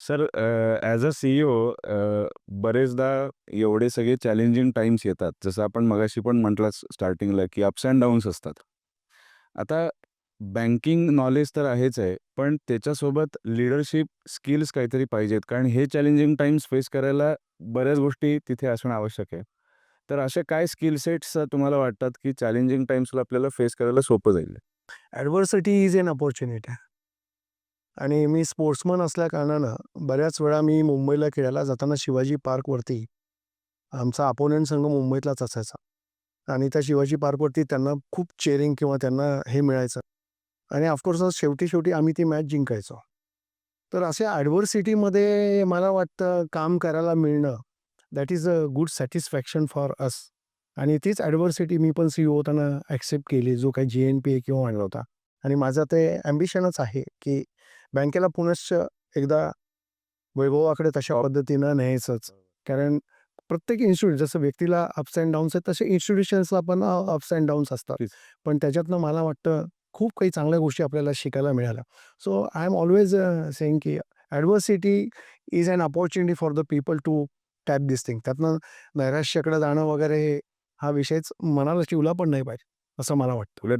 Sir as a CEO बरेचदा एवढे सगळे चॅलेंजिंग टाईम्स येतात. जसं आपण मगाशी पण म्हटलं स्टार्टिंगला, की अप्स एंड डाउन्स असतात. आता बँकिंग नॉलेज तर आहेच आहे, पण त्याच्यासोबत लीडरशिप स्किल्स काहीतरी पाहिजेत. कारण हे चॅलेंजिंग टाईम्स फेस करायला बऱ्याच गोष्टी तिथे असणं आवश्यक आहे. तर असे काय स्किल सेट्स तुम्हाला वाटतात, की चॅलेंजिंग टाईम्सला आपल्याला फेस करायला सोपं जाईल? ॲडव्हर्सिटी इज एन अपॉर्च्युनिटी आणि मी स्पोर्ट्समन असल्या कारणानं बऱ्याच वेळा मी मुंबईला खेळायला जाताना शिवाजी पार्कवरती आमचा अपोनंट संघ मुंबईतलाच असायचा आणि त्या शिवाजी पार्कवरती त्यांना खूप चेअरिंग किंवा त्यांना हे मिळायचं आणि ऑफकोर्स शेवटी आम्ही ती मॅच जिंकायचो. तर अशा ॲडव्हर्सिटीमध्ये मला वाटतं काम करायला मिळणं that is a good satisfaction for us आणि तीच ॲडव्हर्सिटी मी पण सी-ई-ओ होताना ॲक्सेप्ट केली, जो काही जी-एन-पी-ए किंवा आणला होता आणि माझं ते ॲम्बिशनच आहे, की बँकेला पुनश्च एकदा वैभवाकडे तशा टॉप पद्धतीनं न्यायचंच. कारण प्रत्येक इन्स्टिट्यूट जसं व्यक्तीला अप्स अँड डाउन्स आहेत, तसे इन्स्टिट्यूशन्सला पण अप्स अँड डाउन्स असतात. पण त्याच्यातनं मला वाटतं खूप काही चांगल्या गोष्टी आपल्याला शिकायला मिळाल्या. So I am always saying की adversity is an opportunity for the people to tap this thing. त्यातनं नैराश्याकडे जाणं वगैरे हा विषयच मनाला चिवला पण नाही पाहिजे, असं मला वाटतं. उलट